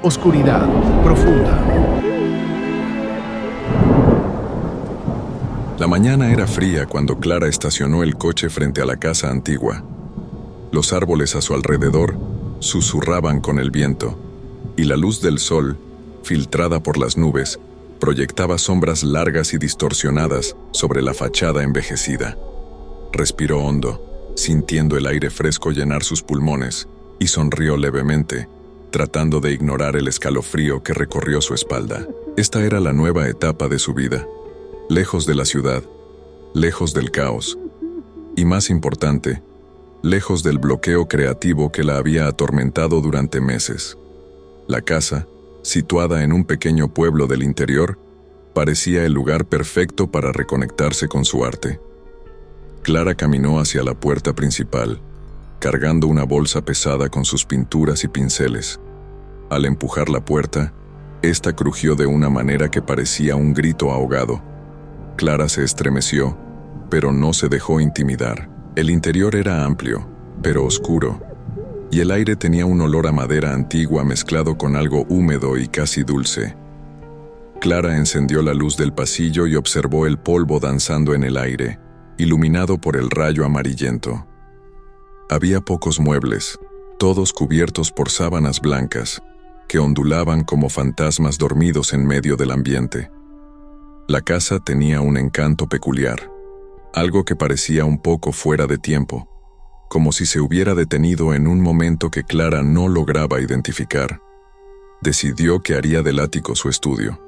Oscuridad profunda. La mañana era fría cuando Clara estacionó el coche frente a la casa antigua. Los árboles a su alrededor susurraban con el viento, y la luz del sol, filtrada por las nubes, proyectaba sombras largas y distorsionadas sobre la fachada envejecida. Respiró hondo, sintiendo el aire fresco llenar sus pulmones, y sonrió levemente, tratando de ignorar el escalofrío que recorrió su espalda. Esta era la nueva etapa de su vida, lejos de la ciudad, lejos del caos, y más importante, lejos del bloqueo creativo que la había atormentado durante meses. La casa, situada en un pequeño pueblo del interior, parecía el lugar perfecto para reconectarse con su arte. Clara caminó hacia la puerta principal, cargando una bolsa pesada con sus pinturas y pinceles. Al empujar la puerta, esta crujió de una manera que parecía un grito ahogado. Clara se estremeció, pero no se dejó intimidar. El interior era amplio, pero oscuro, y el aire tenía un olor a madera antigua mezclado con algo húmedo y casi dulce. Clara encendió la luz del pasillo y observó el polvo danzando en el aire, iluminado por el rayo amarillento. Había pocos muebles, todos cubiertos por sábanas blancas, que ondulaban como fantasmas dormidos en medio del ambiente. La casa tenía un encanto peculiar, algo que parecía un poco fuera de tiempo, como si se hubiera detenido en un momento que Clara no lograba identificar. Decidió que haría del ático su estudio.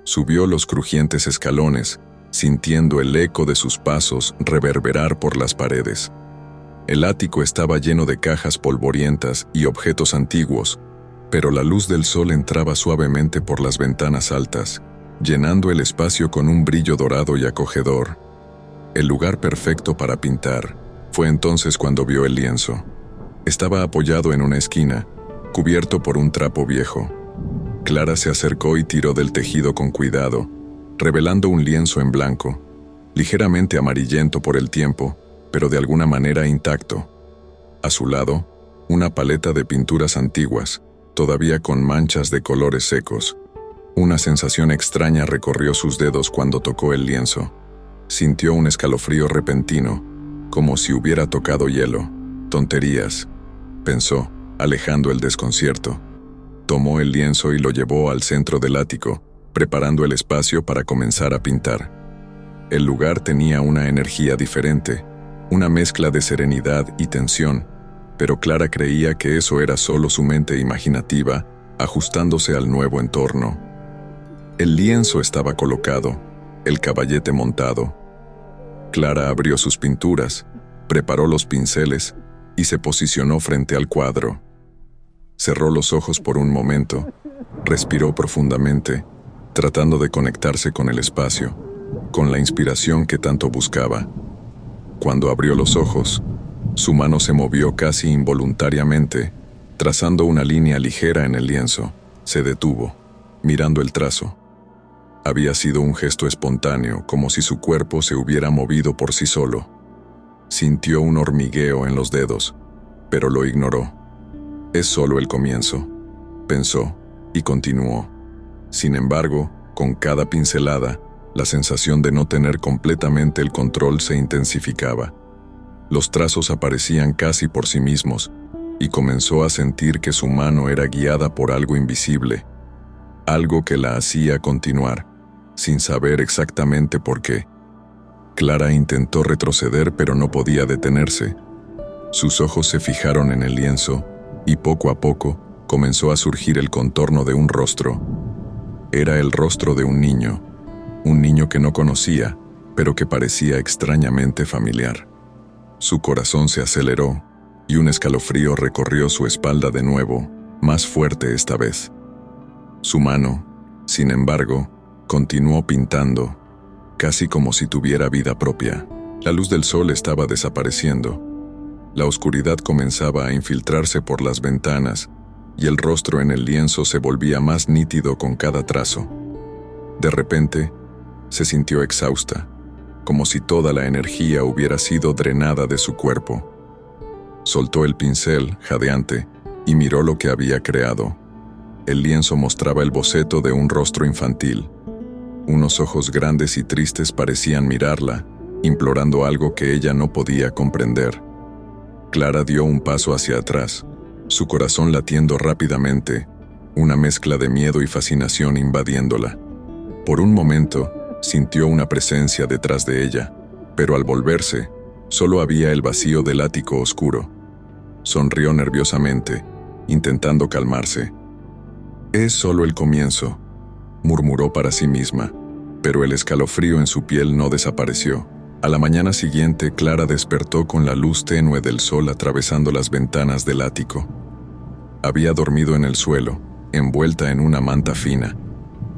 Subió los crujientes escalones, sintiendo el eco de sus pasos reverberar por las paredes. El ático estaba lleno de cajas polvorientas y objetos antiguos, pero la luz del sol entraba suavemente por las ventanas altas, llenando el espacio con un brillo dorado y acogedor. El lugar perfecto para pintar. Fue entonces cuando vio el lienzo. Estaba apoyado en una esquina, cubierto por un trapo viejo. Clara se acercó y tiró del tejido con cuidado, revelando un lienzo en blanco, ligeramente amarillento por el tiempo, pero de alguna manera intacto. A su lado, una paleta de pinturas antiguas, todavía con manchas de colores secos. Una sensación extraña recorrió sus dedos cuando tocó el lienzo. Sintió un escalofrío repentino, como si hubiera tocado hielo. Tonterías, pensó, alejando el desconcierto. Tomó el lienzo y lo llevó al centro del ático, preparando el espacio para comenzar a pintar. El lugar tenía una energía diferente, una mezcla de serenidad y tensión, pero Clara creía que eso era solo su mente imaginativa, ajustándose al nuevo entorno. El lienzo estaba colocado, el caballete montado. Clara abrió sus pinturas, preparó los pinceles y se posicionó frente al cuadro. Cerró los ojos por un momento, respiró profundamente, tratando de conectarse con el espacio, con la inspiración que tanto buscaba. Cuando abrió los ojos, su mano se movió casi involuntariamente, trazando una línea ligera en el lienzo. Se detuvo, mirando el trazo. Había sido un gesto espontáneo, como si su cuerpo se hubiera movido por sí solo. Sintió un hormigueo en los dedos, pero lo ignoró. Es solo el comienzo, pensó, y continuó. Sin embargo, con cada pincelada, la sensación de no tener completamente el control se intensificaba. Los trazos aparecían casi por sí mismos, y comenzó a sentir que su mano era guiada por algo invisible, algo que la hacía continuar, sin saber exactamente por qué. Clara intentó retroceder, pero no podía detenerse. Sus ojos se fijaron en el lienzo, y poco a poco comenzó a surgir el contorno de un rostro. Era el rostro de un niño que no conocía, pero que parecía extrañamente familiar. Su corazón se aceleró, y un escalofrío recorrió su espalda de nuevo, más fuerte esta vez. Su mano, sin embargo, continuó pintando, casi como si tuviera vida propia. La luz del sol estaba desapareciendo. La oscuridad comenzaba a infiltrarse por las ventanas, y el rostro en el lienzo se volvía más nítido con cada trazo. De repente, se sintió exhausta, como si toda la energía hubiera sido drenada de su cuerpo. Soltó el pincel, jadeante, y miró lo que había creado. El lienzo mostraba el boceto de un rostro infantil. Unos ojos grandes y tristes parecían mirarla, implorando algo que ella no podía comprender. Clara dio un paso hacia atrás, su corazón latiendo rápidamente, una mezcla de miedo y fascinación invadiéndola. Por un momento, sintió una presencia detrás de ella, pero al volverse, solo había el vacío del ático oscuro. Sonrió nerviosamente, intentando calmarse. «Es solo el comienzo», murmuró para sí misma, pero el escalofrío en su piel no desapareció. A la mañana siguiente, Clara despertó con la luz tenue del sol atravesando las ventanas del ático. Había dormido en el suelo, envuelta en una manta fina,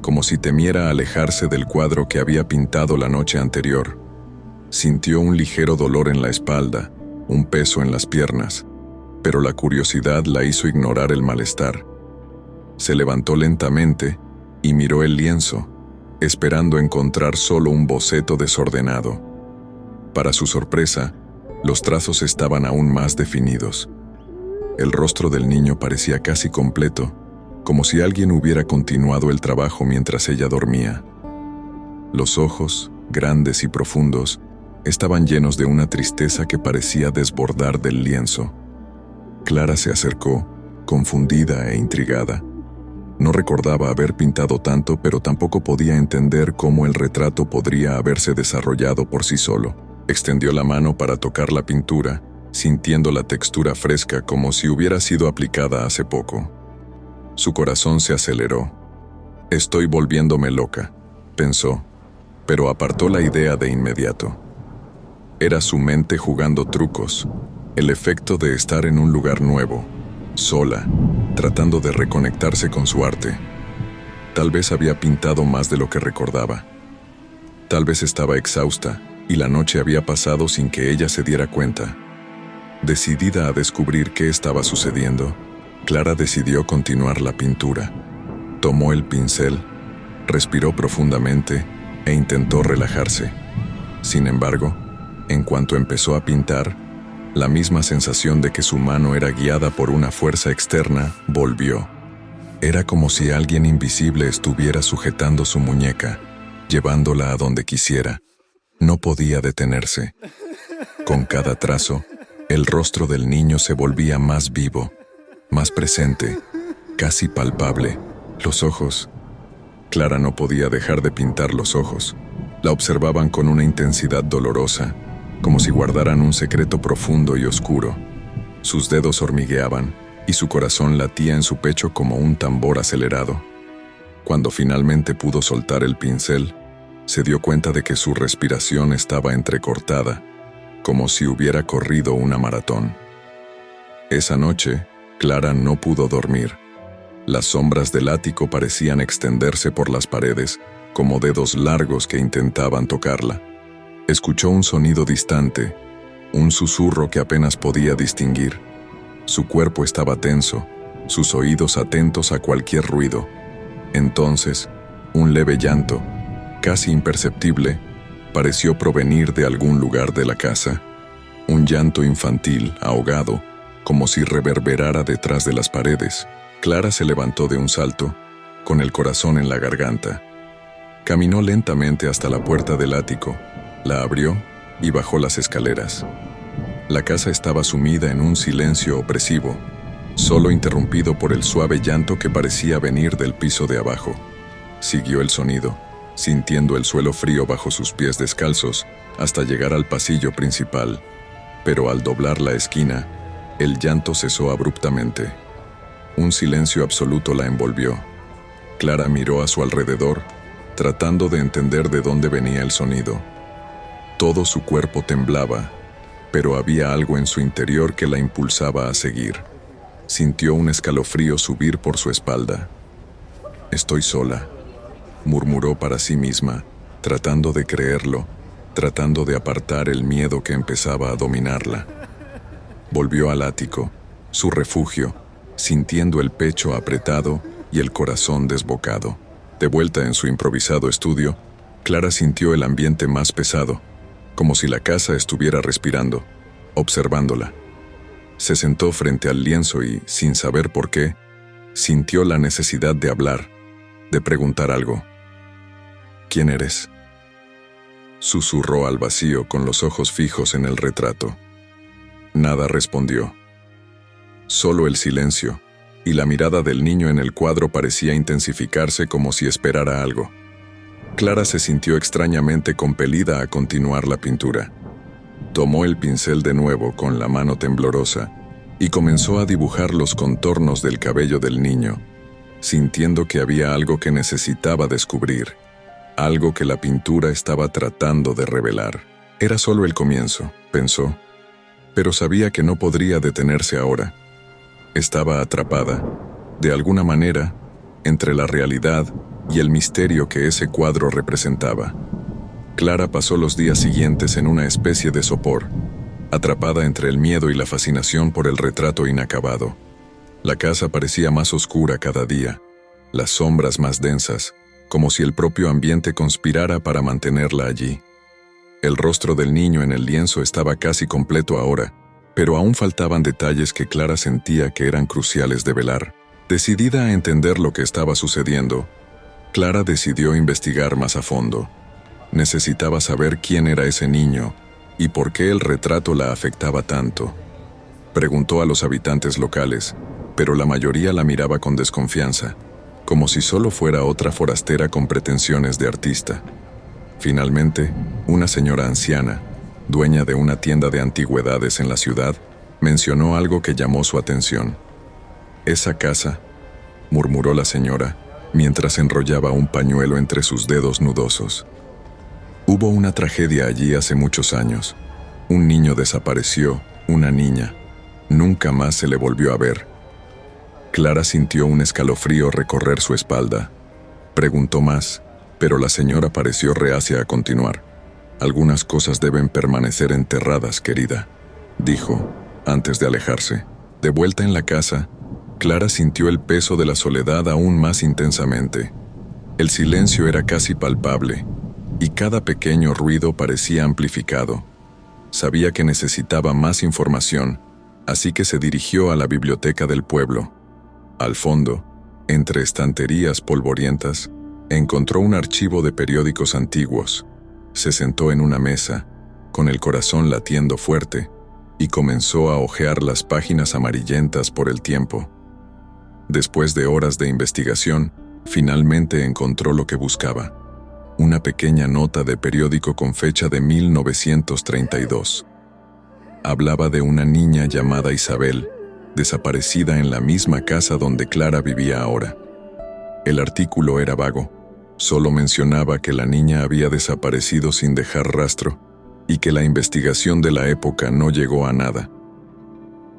como si temiera alejarse del cuadro que había pintado la noche anterior. Sintió un ligero dolor en la espalda, un peso en las piernas, pero la curiosidad la hizo ignorar el malestar. Se levantó lentamente y miró el lienzo, esperando encontrar solo un boceto desordenado. Para su sorpresa, los trazos estaban aún más definidos. El rostro del niño parecía casi completo, como si alguien hubiera continuado el trabajo mientras ella dormía. Los ojos, grandes y profundos, estaban llenos de una tristeza que parecía desbordar del lienzo. Clara se acercó, confundida e intrigada. No recordaba haber pintado tanto, pero tampoco podía entender cómo el retrato podría haberse desarrollado por sí solo. Extendió la mano para tocar la pintura, sintiendo la textura fresca como si hubiera sido aplicada hace poco. Su corazón se aceleró. «Estoy volviéndome loca», pensó, pero apartó la idea de inmediato. Era su mente jugando trucos, el efecto de estar en un lugar nuevo, sola, tratando de reconectarse con su arte. Tal vez había pintado más de lo que recordaba. Tal vez estaba exhausta y la noche había pasado sin que ella se diera cuenta. Decidida a descubrir qué estaba sucediendo, Clara decidió continuar la pintura. Tomó el pincel, respiró profundamente e intentó relajarse. Sin embargo, en cuanto empezó a pintar, la misma sensación de que su mano era guiada por una fuerza externa volvió. Era como si alguien invisible estuviera sujetando su muñeca, llevándola a donde quisiera. No podía detenerse. Con cada trazo, el rostro del niño se volvía más vivo, más presente, casi palpable. Los ojos. Clara no podía dejar de pintar los ojos. La observaban con una intensidad dolorosa, como si guardaran un secreto profundo y oscuro. Sus dedos hormigueaban y su corazón latía en su pecho como un tambor acelerado. Cuando finalmente pudo soltar el pincel, se dio cuenta de que su respiración estaba entrecortada, como si hubiera corrido una maratón. Esa noche, Clara no pudo dormir. Las sombras del ático parecían extenderse por las paredes, como dedos largos que intentaban tocarla. Escuchó un sonido distante, un susurro que apenas podía distinguir. Su cuerpo estaba tenso, sus oídos atentos a cualquier ruido. Entonces, un leve llanto, casi imperceptible, pareció provenir de algún lugar de la casa. Un llanto infantil, ahogado, como si reverberara detrás de las paredes. Clara se levantó de un salto, con el corazón en la garganta. Caminó lentamente hasta la puerta del ático, la abrió y bajó las escaleras. La casa estaba sumida en un silencio opresivo, solo interrumpido por el suave llanto que parecía venir del piso de abajo. Siguió el sonido, sintiendo el suelo frío bajo sus pies descalzos, hasta llegar al pasillo principal. Pero al doblar la esquina, el llanto cesó abruptamente. Un silencio absoluto la envolvió. Clara miró a su alrededor, tratando de entender de dónde venía el sonido. Todo su cuerpo temblaba, pero había algo en su interior que la impulsaba a seguir. Sintió un escalofrío subir por su espalda. «Estoy sola», murmuró para sí misma, tratando de creerlo, tratando de apartar el miedo que empezaba a dominarla. Volvió al ático, su refugio, sintiendo el pecho apretado y el corazón desbocado. De vuelta en su improvisado estudio, Clara sintió el ambiente más pesado, como si la casa estuviera respirando, observándola. Se sentó frente al lienzo y, sin saber por qué, sintió la necesidad de hablar, de preguntar algo. ¿Quién eres?, susurró al vacío con los ojos fijos en el retrato. Nada respondió. Solo el silencio, y la mirada del niño en el cuadro parecía intensificarse como si esperara algo. Clara se sintió extrañamente compelida a continuar la pintura. Tomó el pincel de nuevo con la mano temblorosa y comenzó a dibujar los contornos del cabello del niño, sintiendo que había algo que necesitaba descubrir, algo que la pintura estaba tratando de revelar. Era solo el comienzo, pensó, pero sabía que no podría detenerse ahora. Estaba atrapada, de alguna manera, entre la realidad y el misterio que ese cuadro representaba. Clara pasó los días siguientes en una especie de sopor, atrapada entre el miedo y la fascinación por el retrato inacabado. La casa parecía más oscura cada día, las sombras más densas, como si el propio ambiente conspirara para mantenerla allí. El rostro del niño en el lienzo estaba casi completo ahora, pero aún faltaban detalles que Clara sentía que eran cruciales de velar. Decidida a entender lo que estaba sucediendo, Clara decidió investigar más a fondo. Necesitaba saber quién era ese niño y por qué el retrato la afectaba tanto. Preguntó a los habitantes locales, pero la mayoría la miraba con desconfianza, como si solo fuera otra forastera con pretensiones de artista. Finalmente, una señora anciana, dueña de una tienda de antigüedades en la ciudad, mencionó algo que llamó su atención. «Esa casa», murmuró la señora, mientras enrollaba un pañuelo entre sus dedos nudosos. «Hubo una tragedia allí hace muchos años. Un niño desapareció, una niña. Nunca más se le volvió a ver». Clara sintió un escalofrío recorrer su espalda. Preguntó más, pero la señora pareció reacia a continuar. «Algunas cosas deben permanecer enterradas, querida», dijo, antes de alejarse. De vuelta en la casa, Clara sintió el peso de la soledad aún más intensamente. El silencio era casi palpable, y cada pequeño ruido parecía amplificado. Sabía que necesitaba más información, así que se dirigió a la biblioteca del pueblo. Al fondo, entre estanterías polvorientas, encontró un archivo de periódicos antiguos. Se sentó en una mesa, con el corazón latiendo fuerte, y comenzó a hojear las páginas amarillentas por el tiempo. Después de horas de investigación, finalmente encontró lo que buscaba. Una pequeña nota de periódico con fecha de 1932. Hablaba de una niña llamada Isabel, desaparecida en la misma casa donde Clara vivía ahora. El artículo era vago. Solo mencionaba que la niña había desaparecido sin dejar rastro y que la investigación de la época no llegó a nada.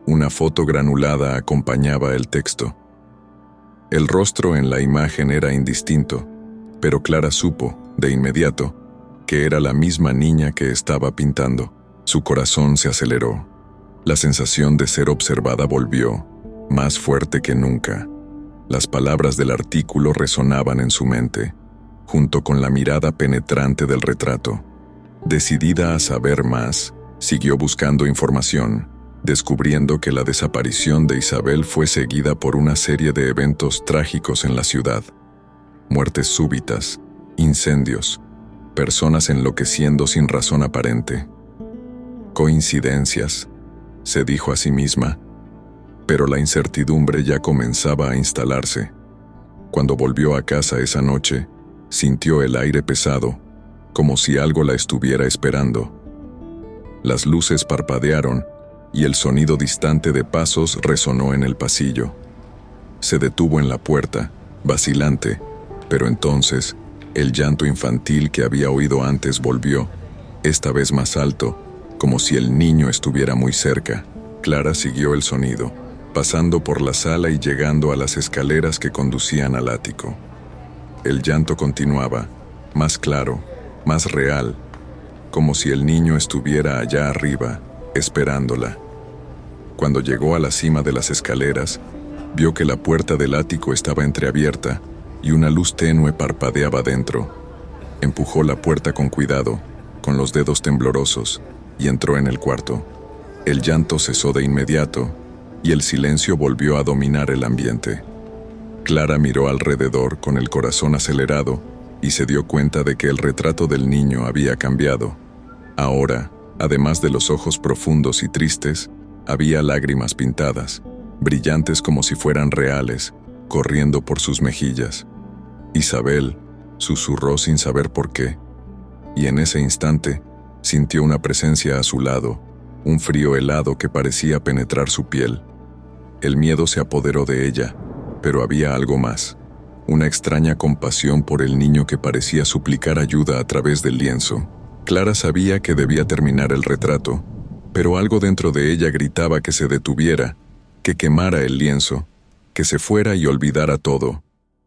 Una foto granulada acompañaba el texto. El rostro en la imagen era indistinto, pero Clara supo, de inmediato, que era la misma niña que estaba pintando. Su corazón se aceleró. La sensación de ser observada volvió, más fuerte que nunca. Las palabras del artículo resonaban en su mente, junto con la mirada penetrante del retrato. Decidida a saber más, siguió buscando información, descubriendo que la desaparición de Isabel fue seguida por una serie de eventos trágicos en la ciudad. Muertes súbitas, incendios, personas enloqueciendo sin razón aparente. Coincidencias, se dijo a sí misma, pero la incertidumbre ya comenzaba a instalarse. Cuando volvió a casa esa noche, sintió el aire pesado, como si algo la estuviera esperando. Las luces parpadearon y el sonido distante de pasos resonó en el pasillo. Se detuvo en la puerta, vacilante, pero entonces el llanto infantil que había oído antes volvió, esta vez más alto, como si el niño estuviera muy cerca. Clara siguió el sonido, pasando por la sala y llegando a las escaleras que conducían al ático. El llanto continuaba, más claro, más real, como si el niño estuviera allá arriba, esperándola. Cuando llegó a la cima de las escaleras, vio que la puerta del ático estaba entreabierta y una luz tenue parpadeaba dentro. Empujó la puerta con cuidado, con los dedos temblorosos, y entró en el cuarto. El llanto cesó de inmediato y el silencio volvió a dominar el ambiente. Clara miró alrededor con el corazón acelerado y se dio cuenta de que el retrato del niño había cambiado. Ahora, además de los ojos profundos y tristes, había lágrimas pintadas, brillantes como si fueran reales, corriendo por sus mejillas. Isabel susurró sin saber por qué, y en ese instante sintió una presencia a su lado, un frío helado que parecía penetrar su piel. El miedo se apoderó de ella, pero había algo más, una extraña compasión por el niño que parecía suplicar ayuda a través del lienzo. Clara sabía que debía terminar el retrato, pero algo dentro de ella gritaba que se detuviera, que quemara el lienzo, que se fuera y olvidara todo.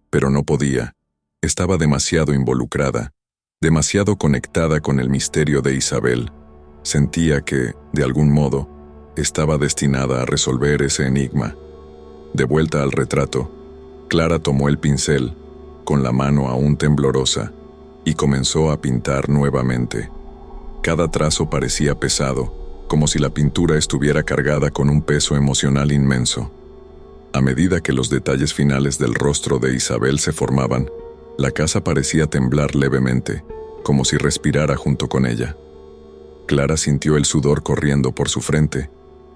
Pero no podía. Estaba demasiado involucrada, demasiado conectada con el misterio de Isabel. Sentía que, de algún modo, estaba destinada a resolver ese enigma. De vuelta al retrato, Clara tomó el pincel, con la mano aún temblorosa, y comenzó a pintar nuevamente. Cada trazo parecía pesado, como si la pintura estuviera cargada con un peso emocional inmenso. A medida que los detalles finales del rostro de Isabel se formaban, la casa parecía temblar levemente, como si respirara junto con ella. Clara sintió el sudor corriendo por su frente,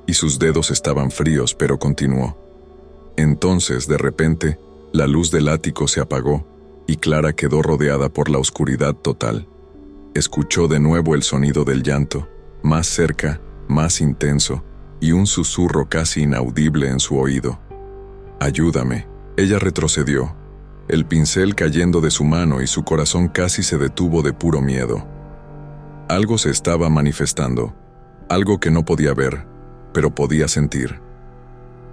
y sus dedos estaban fríos, pero continuó. Entonces, de repente, la luz del ático se apagó, y Clara quedó rodeada por la oscuridad total. Escuchó de nuevo el sonido del llanto, más cerca, más intenso, y un susurro casi inaudible en su oído. «Ayúdame». Ella retrocedió, el pincel cayendo de su mano y su corazón casi se detuvo de puro miedo. Algo se estaba manifestando, algo que no podía ver, pero podía sentir.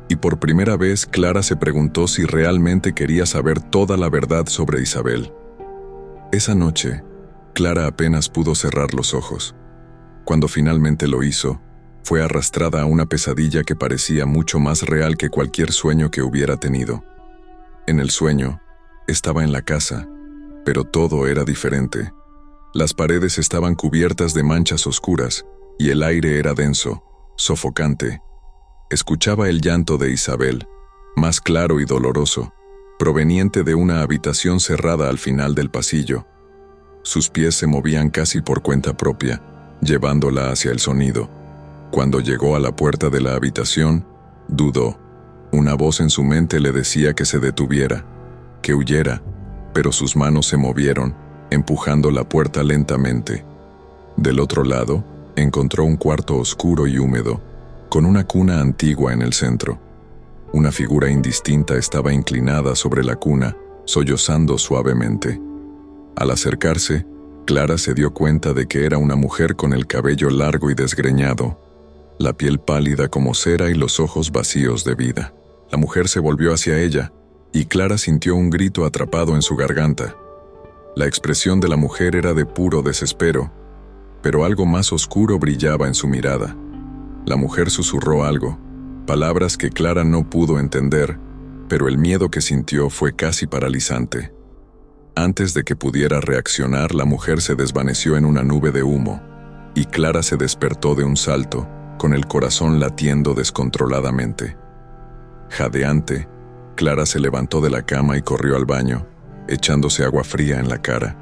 Y por primera vez Clara se preguntó si realmente quería saber toda la verdad sobre Isabel. Esa noche, Clara apenas pudo cerrar los ojos. Cuando finalmente lo hizo, fue arrastrada a una pesadilla que parecía mucho más real que cualquier sueño que hubiera tenido. En el sueño, estaba en la casa, pero todo era diferente. Las paredes estaban cubiertas de manchas oscuras y el aire era denso, sofocante. Escuchaba el llanto de Isabel, más claro y doloroso, proveniente de una habitación cerrada al final del pasillo. Sus pies se movían casi por cuenta propia, llevándola hacia el sonido. Cuando llegó a la puerta de la habitación, dudó. Una voz en su mente le decía que se detuviera, que huyera, pero sus manos se movieron, empujando la puerta lentamente. Del otro lado, encontró un cuarto oscuro y húmedo, con una cuna antigua en el centro. Una figura indistinta estaba inclinada sobre la cuna, sollozando suavemente. Al acercarse, Clara se dio cuenta de que era una mujer con el cabello largo y desgreñado, la piel pálida como cera y los ojos vacíos de vida. La mujer se volvió hacia ella, y Clara sintió un grito atrapado en su garganta. La expresión de la mujer era de puro desespero, pero algo más oscuro brillaba en su mirada. La mujer susurró algo, palabras que Clara no pudo entender, pero el miedo que sintió fue casi paralizante. Antes de que pudiera reaccionar, la mujer se desvaneció en una nube de humo, y Clara se despertó de un salto, con el corazón latiendo descontroladamente. Jadeante, Clara se levantó de la cama y corrió al baño, echándose agua fría en la cara.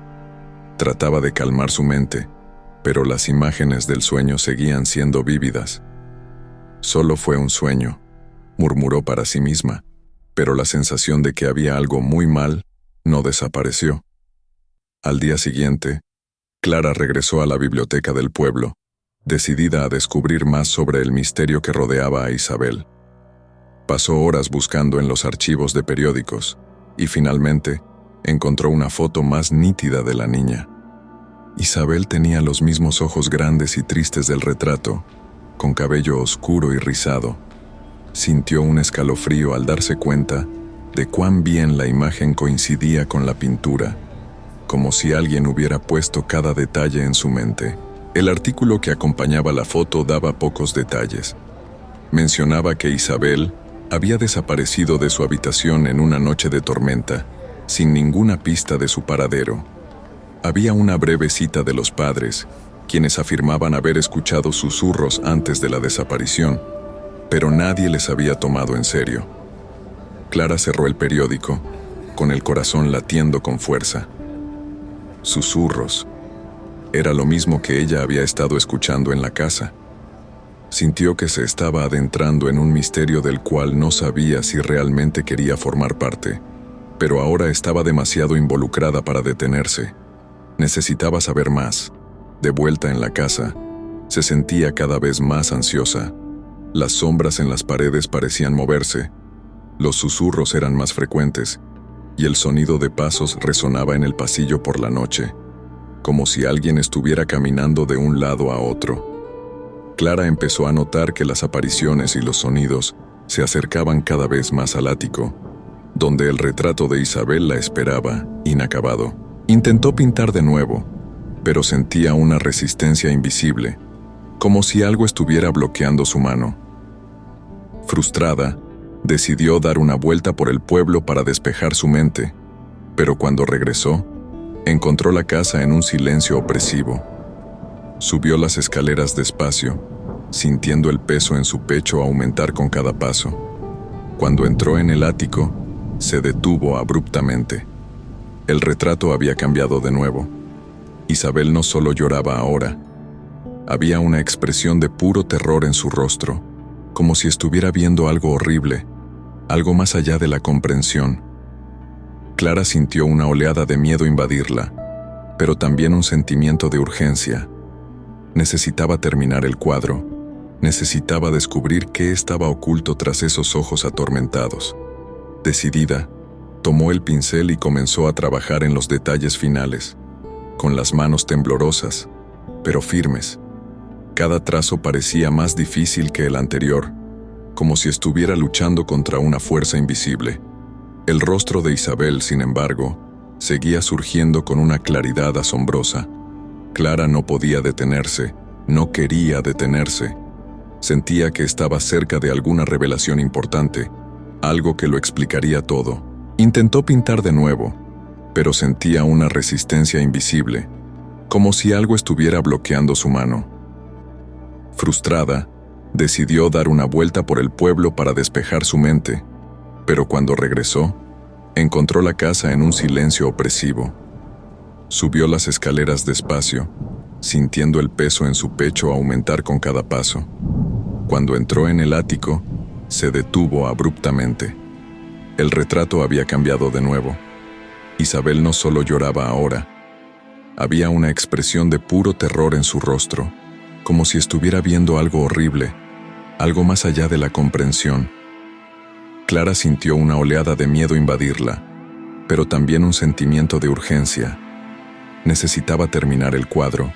Trataba de calmar su mente, pero las imágenes del sueño seguían siendo vívidas. Solo fue un sueño, murmuró para sí misma, pero la sensación de que había algo muy mal no desapareció. Al día siguiente, Clara regresó a la biblioteca del pueblo, decidida a descubrir más sobre el misterio que rodeaba a Isabel. Pasó horas buscando en los archivos de periódicos y finalmente encontró una foto más nítida de la niña. Isabel tenía los mismos ojos grandes y tristes del retrato, con cabello oscuro y rizado. Sintió un escalofrío al darse cuenta de cuán bien la imagen coincidía con la pintura, como si alguien hubiera puesto cada detalle en su mente. El artículo que acompañaba la foto daba pocos detalles. Mencionaba que Isabel había desaparecido de su habitación en una noche de tormenta, sin ninguna pista de su paradero. Había una breve cita de los padres, quienes afirmaban haber escuchado susurros antes de la desaparición, pero nadie les había tomado en serio. Clara cerró el periódico, con el corazón latiendo con fuerza. Susurros. Era lo mismo que ella había estado escuchando en la casa. Sintió que se estaba adentrando en un misterio del cual no sabía si realmente quería formar parte, pero ahora estaba demasiado involucrada para detenerse. Necesitaba saber más. De vuelta en la casa, se sentía cada vez más ansiosa. Las sombras en las paredes parecían moverse, los susurros eran más frecuentes, y el sonido de pasos resonaba en el pasillo por la noche, como si alguien estuviera caminando de un lado a otro. Clara empezó a notar que las apariciones y los sonidos se acercaban cada vez más al ático, donde el retrato de Isabel la esperaba, inacabado. Intentó pintar de nuevo, pero sentía una resistencia invisible, como si algo estuviera bloqueando su mano. Frustrada, decidió dar una vuelta por el pueblo para despejar su mente, pero cuando regresó, encontró la casa en un silencio opresivo. Subió las escaleras despacio, sintiendo el peso en su pecho aumentar con cada paso. Cuando entró en el ático, se detuvo abruptamente. El retrato había cambiado de nuevo. Isabel no solo lloraba ahora, había una expresión de puro terror en su rostro, como si estuviera viendo algo horrible, algo más allá de la comprensión. Clara sintió una oleada de miedo invadirla, pero también un sentimiento de urgencia. Necesitaba terminar el cuadro, necesitaba descubrir qué estaba oculto tras esos ojos atormentados. Decidida, tomó el pincel y comenzó a trabajar en los detalles finales, con las manos temblorosas, pero firmes. Cada trazo parecía más difícil que el anterior, como si estuviera luchando contra una fuerza invisible. El rostro de Isabel, sin embargo, seguía surgiendo con una claridad asombrosa. Clara no podía detenerse, no quería detenerse. Sentía que estaba cerca de alguna revelación importante, algo que lo explicaría todo. Intentó pintar de nuevo, pero sentía una resistencia invisible, como si algo estuviera bloqueando su mano. Frustrada, decidió dar una vuelta por el pueblo para despejar su mente, pero cuando regresó, encontró la casa en un silencio opresivo. Subió las escaleras despacio, sintiendo el peso en su pecho aumentar con cada paso. Cuando entró en el ático, se detuvo abruptamente. El retrato había cambiado de nuevo. Isabel no solo lloraba ahora, había una expresión de puro terror en su rostro, como si estuviera viendo algo horrible, algo más allá de la comprensión. Clara sintió una oleada de miedo invadirla, pero también un sentimiento de urgencia. Necesitaba terminar el cuadro,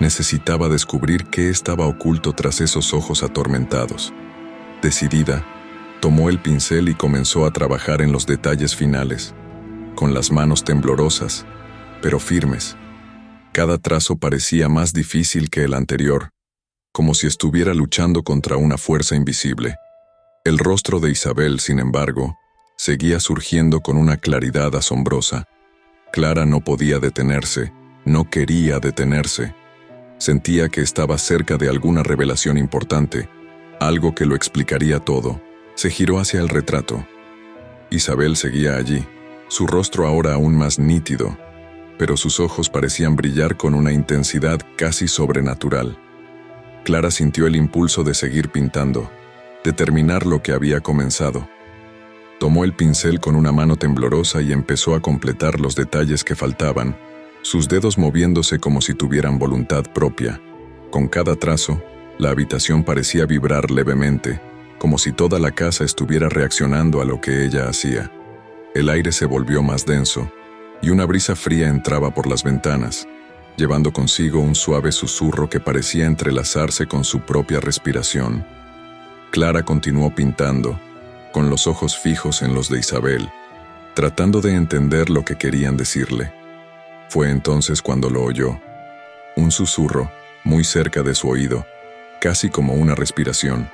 necesitaba descubrir qué estaba oculto tras esos ojos atormentados. Decidida, tomó el pincel y comenzó a trabajar en los detalles finales, con las manos temblorosas, pero firmes. Cada trazo parecía más difícil que el anterior, como si estuviera luchando contra una fuerza invisible. El rostro de Isabel, sin embargo, seguía surgiendo con una claridad asombrosa. Clara no podía detenerse, no quería detenerse. Sentía que estaba cerca de alguna revelación importante, algo que lo explicaría todo. Se giró hacia el retrato. Isabel seguía allí, su rostro ahora aún más nítido, pero sus ojos parecían brillar con una intensidad casi sobrenatural. Clara sintió el impulso de seguir pintando, de terminar lo que había comenzado. Tomó el pincel con una mano temblorosa y empezó a completar los detalles que faltaban, sus dedos moviéndose como si tuvieran voluntad propia. Con cada trazo, la habitación parecía vibrar levemente, como si toda la casa estuviera reaccionando a lo que ella hacía. El aire se volvió más denso, y una brisa fría entraba por las ventanas, llevando consigo un suave susurro que parecía entrelazarse con su propia respiración. Clara continuó pintando, con los ojos fijos en los de Isabel, tratando de entender lo que querían decirle. Fue entonces cuando lo oyó. Un susurro, muy cerca de su oído, casi como una respiración.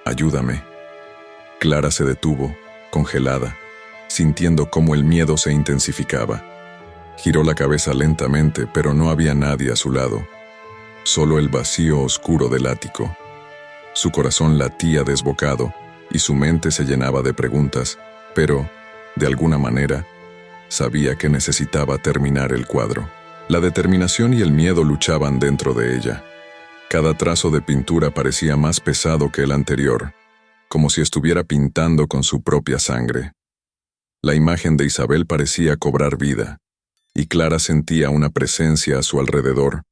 «Ayúdame». Clara se detuvo, congelada, sintiendo cómo el miedo se intensificaba. Giró la cabeza lentamente, pero no había nadie a su lado. Solo el vacío oscuro del ático. Su corazón latía desbocado y su mente se llenaba de preguntas, Pero, de alguna manera, sabía que necesitaba terminar el cuadro. La determinación y el miedo luchaban dentro de ella. Cada trazo de pintura parecía más pesado que el anterior, como si estuviera pintando con su propia sangre. La imagen de Isabel parecía cobrar vida, y Clara sentía una presencia a su alrededor,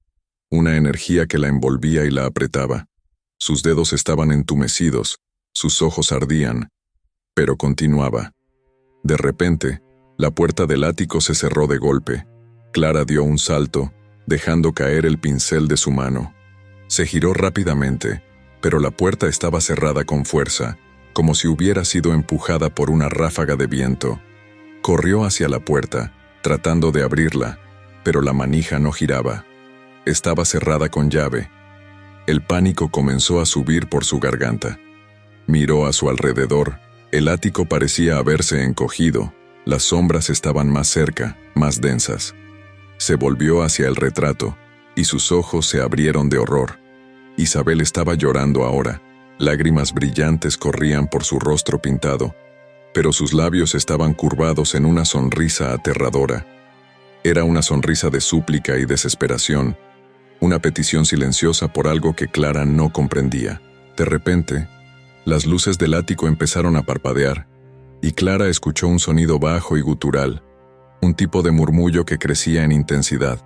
una energía que la envolvía y la apretaba. Sus dedos estaban entumecidos, sus ojos ardían, pero continuaba. De repente, la puerta del ático se cerró de golpe. Clara dio un salto, dejando caer el pincel de su mano. Se giró rápidamente, pero la puerta estaba cerrada con fuerza, como si hubiera sido empujada por una ráfaga de viento. Corrió hacia la puerta, tratando de abrirla, pero la manija no giraba. Estaba cerrada con llave. El pánico comenzó a subir por su garganta. Miró a su alrededor. El ático parecía haberse encogido. Las sombras estaban más cerca, más densas. Se volvió hacia el retrato, y sus ojos se abrieron de horror. Isabel estaba llorando ahora. Lágrimas brillantes corrían por su rostro pintado, pero sus labios estaban curvados en una sonrisa aterradora. Era una sonrisa de súplica y desesperación, una petición silenciosa por algo que Clara no comprendía. De repente, las luces del ático empezaron a parpadear, y Clara escuchó un sonido bajo y gutural, un tipo de murmullo que crecía en intensidad.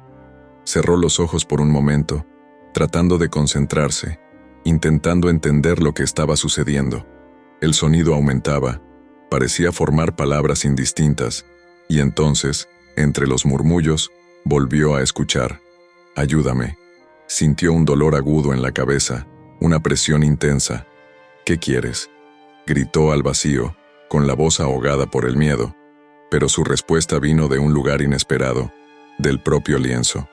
Cerró los ojos por un momento, tratando de concentrarse, intentando entender lo que estaba sucediendo. El sonido aumentaba, parecía formar palabras indistintas, y entonces, entre los murmullos, volvió a escuchar. «Ayúdame». Sintió un dolor agudo en la cabeza, una presión intensa. «¿Qué quieres?», gritó al vacío, con la voz ahogada por el miedo, pero su respuesta vino de un lugar inesperado, del propio lienzo.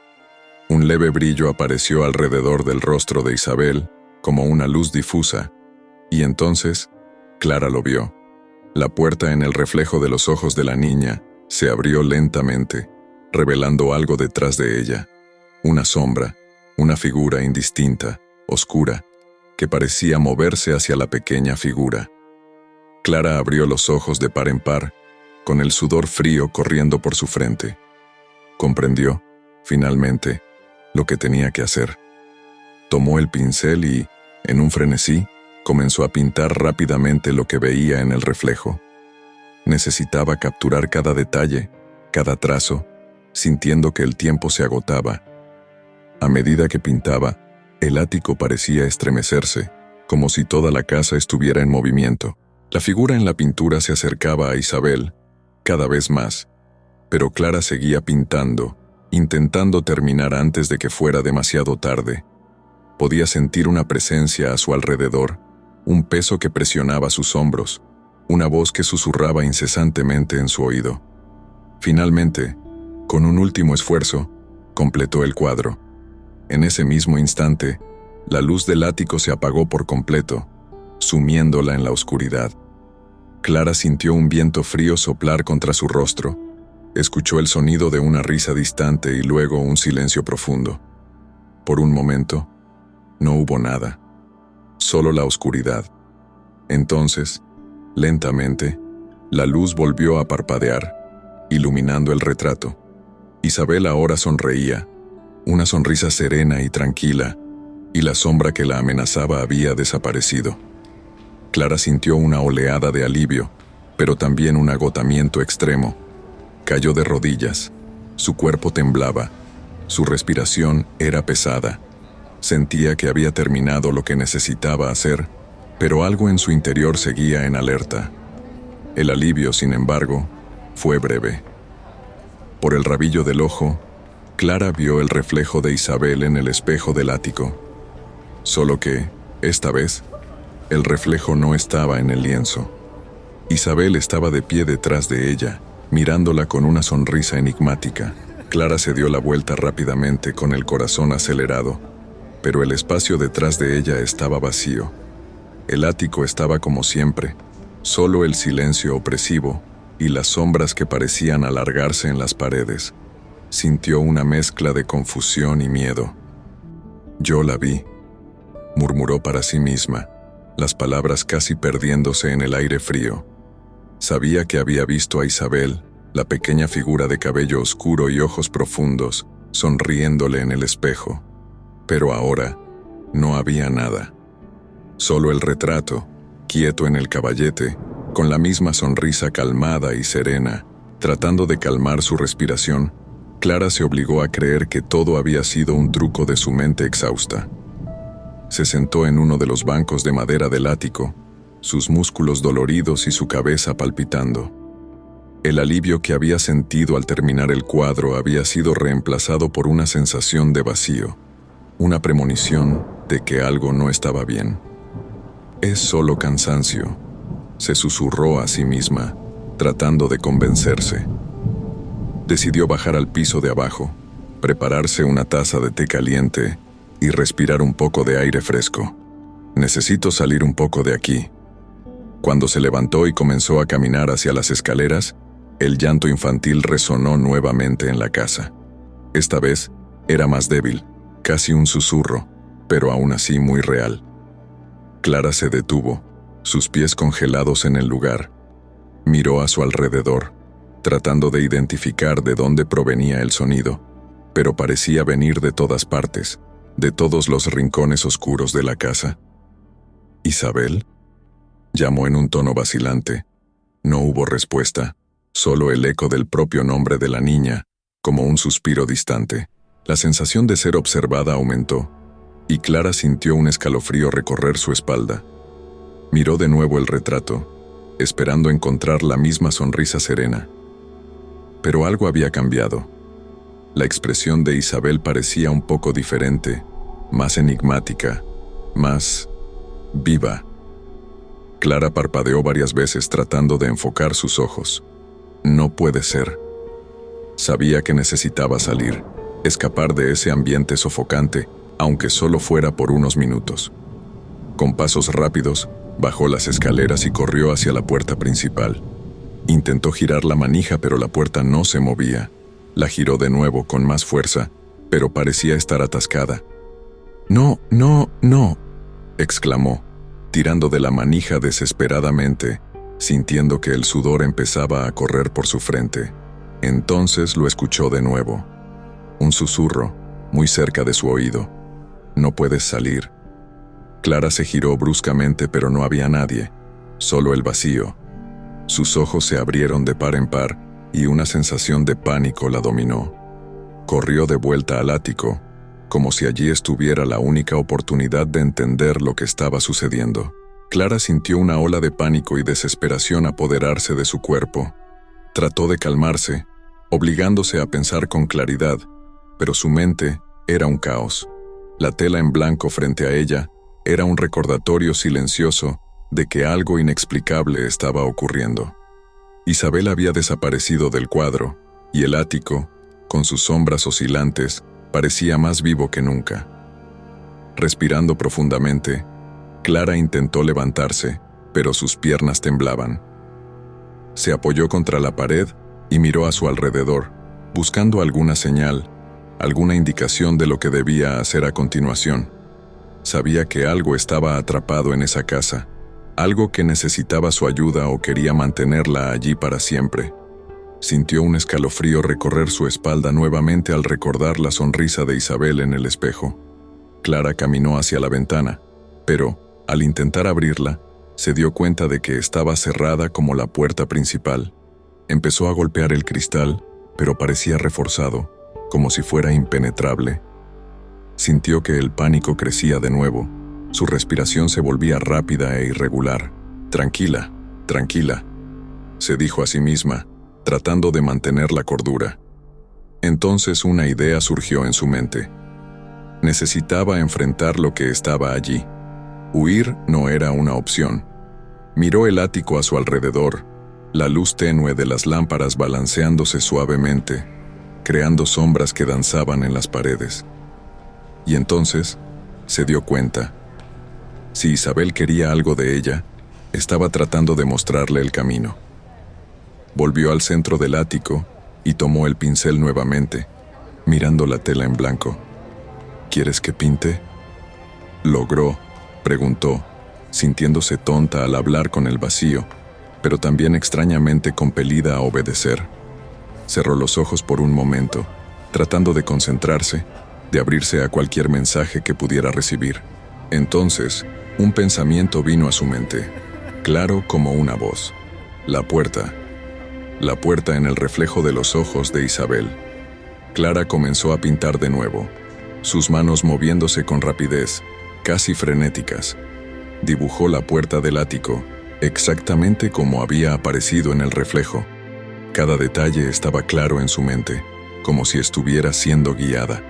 Un leve brillo apareció alrededor del rostro de Isabel, como una luz difusa, y entonces, Clara lo vio. La puerta en el reflejo de los ojos de la niña se abrió lentamente, revelando algo detrás de ella. Una sombra, una figura indistinta, oscura, que parecía moverse hacia la pequeña figura. Clara abrió los ojos de par en par, con el sudor frío corriendo por su frente. Comprendió, finalmente, lo que tenía que hacer. Tomó el pincel y, en un frenesí, comenzó a pintar rápidamente lo que veía en el reflejo. Necesitaba capturar cada detalle, cada trazo, sintiendo que el tiempo se agotaba. A medida que pintaba, el ático parecía estremecerse, como si toda la casa estuviera en movimiento. La figura en la pintura se acercaba a Isabel, cada vez más, pero Clara seguía pintando, intentando terminar antes de que fuera demasiado tarde. Podía sentir una presencia a su alrededor, un peso que presionaba sus hombros, una voz que susurraba incesantemente en su oído. Finalmente, con un último esfuerzo, completó el cuadro. En ese mismo instante, la luz del ático se apagó por completo, sumiéndola en la oscuridad. Clara sintió un viento frío soplar contra su rostro, escuchó el sonido de una risa distante y luego un silencio profundo. Por un momento, no hubo nada, solo la oscuridad. Entonces, lentamente, la luz volvió a parpadear, iluminando el retrato. Isabel ahora sonreía, una sonrisa serena y tranquila, y la sombra que la amenazaba había desaparecido. Clara sintió una oleada de alivio, pero también un agotamiento extremo. Cayó de rodillas, su cuerpo temblaba, su respiración era pesada. Sentía que había terminado lo que necesitaba hacer, pero algo en su interior seguía en alerta. El alivio, sin embargo, fue breve. Por el rabillo del ojo, Clara vio el reflejo de Isabel en el espejo del ático. Solo que, esta vez, el reflejo no estaba en el lienzo. Isabel estaba de pie detrás de ella, mirándola con una sonrisa enigmática. Clara se dio la vuelta rápidamente con el corazón acelerado, pero el espacio detrás de ella estaba vacío. El ático estaba como siempre, solo el silencio opresivo y las sombras que parecían alargarse en las paredes. Sintió una mezcla de confusión y miedo. «Yo la vi», murmuró para sí misma, las palabras casi perdiéndose en el aire frío. Sabía que había visto a Isabel, la pequeña figura de cabello oscuro y ojos profundos, sonriéndole en el espejo. Pero ahora no había nada. Solo el retrato, quieto en el caballete, con la misma sonrisa calmada y serena, tratando de calmar su respiración. Clara se obligó a creer que todo había sido un truco de su mente exhausta. Se sentó en uno de los bancos de madera del ático, sus músculos doloridos y su cabeza palpitando. El alivio que había sentido al terminar el cuadro había sido reemplazado por una sensación de vacío, una premonición de que algo no estaba bien. «Es solo cansancio», se susurró a sí misma, tratando de convencerse. Decidió bajar al piso de abajo, prepararse una taza de té caliente y respirar un poco de aire fresco. «Necesito salir un poco de aquí». Cuando se levantó y comenzó a caminar hacia las escaleras, el llanto infantil resonó nuevamente en la casa. Esta vez era más débil, casi un susurro, pero aún así muy real. Clara se detuvo, sus pies congelados en el lugar. Miró a su alrededor, tratando de identificar de dónde provenía el sonido, pero parecía venir de todas partes, de todos los rincones oscuros de la casa. «¿Isabel?», llamó en un tono vacilante. No hubo respuesta, solo el eco del propio nombre de la niña, como un suspiro distante. La sensación de ser observada aumentó, y Clara sintió un escalofrío recorrer su espalda. Miró de nuevo el retrato, esperando encontrar la misma sonrisa serena. Pero algo había cambiado. La expresión de Isabel parecía un poco diferente, más enigmática, más viva. Clara parpadeó varias veces tratando de enfocar sus ojos. No puede ser. Sabía que necesitaba salir, escapar de ese ambiente sofocante, aunque solo fuera por unos minutos. Con pasos rápidos, bajó las escaleras y corrió hacia la puerta principal. Intentó girar la manija, pero la puerta no se movía. La giró de nuevo con más fuerza, pero parecía estar atascada. «No, no, no», exclamó, tirando de la manija desesperadamente, sintiendo que el sudor empezaba a correr por su frente. Entonces lo escuchó de nuevo. Un susurro, muy cerca de su oído. «No puedes salir». Clara se giró bruscamente, pero no había nadie, solo el vacío. Sus ojos se abrieron de par en par y una sensación de pánico la dominó. Corrió de vuelta al ático, como si allí estuviera la única oportunidad de entender lo que estaba sucediendo. Clara sintió una ola de pánico y desesperación apoderarse de su cuerpo. Trató de calmarse, obligándose a pensar con claridad, pero su mente era un caos. La tela en blanco frente a ella era un recordatorio silencioso de que algo inexplicable estaba ocurriendo. Isabel había desaparecido del cuadro, y el ático, con sus sombras oscilantes, parecía más vivo que nunca. Respirando profundamente, Clara intentó levantarse, pero sus piernas temblaban. Se apoyó contra la pared y miró a su alrededor, buscando alguna señal, alguna indicación de lo que debía hacer a continuación. Sabía que algo estaba atrapado en esa casa, algo que necesitaba su ayuda o quería mantenerla allí para siempre. Sintió un escalofrío recorrer su espalda nuevamente al recordar la sonrisa de Isabel en el espejo. Clara caminó hacia la ventana, pero, al intentar abrirla, se dio cuenta de que estaba cerrada como la puerta principal. Empezó a golpear el cristal, pero parecía reforzado, como si fuera impenetrable. Sintió que el pánico crecía de nuevo. Su respiración se volvía rápida e irregular. «Tranquila, tranquila», se dijo a sí misma, tratando de mantener la cordura. Entonces una idea surgió en su mente. Necesitaba enfrentar lo que estaba allí. Huir no era una opción. Miró el ático a su alrededor, la luz tenue de las lámparas balanceándose suavemente, creando sombras que danzaban en las paredes. Y entonces se dio cuenta. Si Isabel quería algo de ella, estaba tratando de mostrarle el camino. Volvió al centro del ático y tomó el pincel nuevamente, mirando la tela en blanco. «¿Quieres que pinte?». «¿Logró?», preguntó, sintiéndose tonta al hablar con el vacío, pero también extrañamente compelida a obedecer. Cerró los ojos por un momento, tratando de concentrarse, de abrirse a cualquier mensaje que pudiera recibir. Entonces, un pensamiento vino a su mente, claro como una voz. La puerta. La puerta en el reflejo de los ojos de Isabel. Clara comenzó a pintar de nuevo, sus manos moviéndose con rapidez, casi frenéticas. Dibujó la puerta del ático, exactamente como había aparecido en el reflejo. Cada detalle estaba claro en su mente, como si estuviera siendo guiada.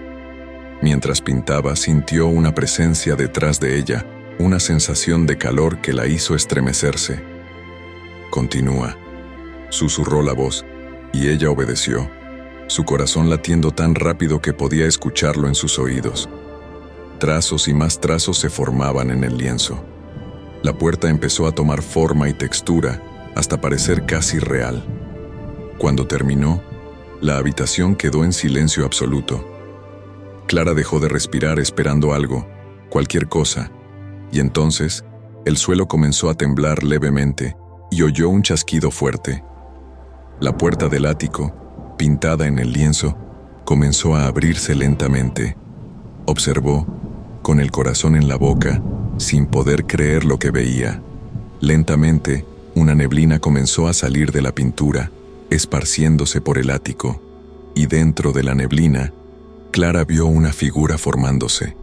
Mientras pintaba, sintió una presencia detrás de ella, una sensación de calor que la hizo estremecerse. «Continúa», susurró la voz, y ella obedeció, su corazón latiendo tan rápido que podía escucharlo en sus oídos. Trazos y más trazos se formaban en el lienzo. La puerta empezó a tomar forma y textura hasta parecer casi real. Cuando terminó, la habitación quedó en silencio absoluto. Clara dejó de respirar esperando algo, cualquier cosa, y entonces el suelo comenzó a temblar levemente y oyó un chasquido fuerte. La puerta del ático, pintada en el lienzo, comenzó a abrirse lentamente. Observó, con el corazón en la boca, sin poder creer lo que veía. Lentamente, una neblina comenzó a salir de la pintura, esparciéndose por el ático, y dentro de la neblina, Clara vio una figura formándose.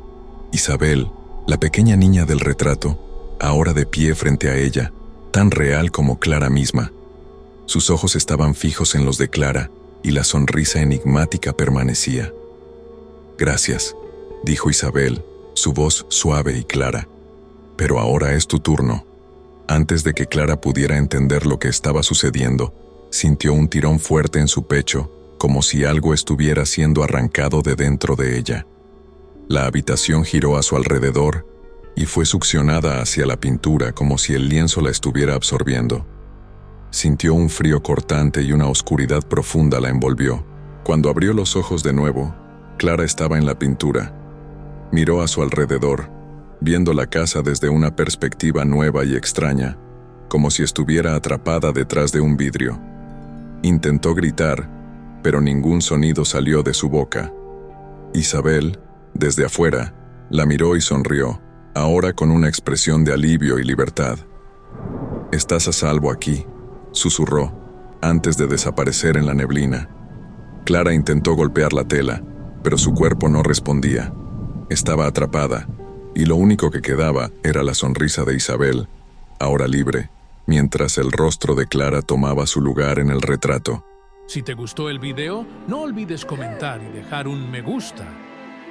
Isabel, la pequeña niña del retrato, ahora de pie frente a ella, tan real como Clara misma. Sus ojos estaban fijos en los de Clara, y la sonrisa enigmática permanecía. «Gracias», dijo Isabel, su voz suave y clara. «Pero ahora es tu turno». Antes de que Clara pudiera entender lo que estaba sucediendo, sintió un tirón fuerte en su pecho, como si algo estuviera siendo arrancado de dentro de ella. La habitación giró a su alrededor y fue succionada hacia la pintura como si el lienzo la estuviera absorbiendo. Sintió un frío cortante y una oscuridad profunda la envolvió. Cuando abrió los ojos de nuevo, Clara estaba en la pintura. Miró a su alrededor, viendo la casa desde una perspectiva nueva y extraña, como si estuviera atrapada detrás de un vidrio. Intentó gritar, pero ningún sonido salió de su boca. Isabel, desde afuera, la miró y sonrió, ahora con una expresión de alivio y libertad. «Estás a salvo aquí», susurró, antes de desaparecer en la neblina. Clara intentó golpear la tela, pero su cuerpo no respondía. Estaba atrapada, y lo único que quedaba era la sonrisa de Isabel, ahora libre, mientras el rostro de Clara tomaba su lugar en el retrato. Si te gustó el video, no olvides comentar y dejar un me gusta.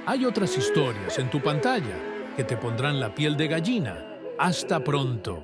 Hay otras historias en tu pantalla que te pondrán la piel de gallina. Hasta pronto.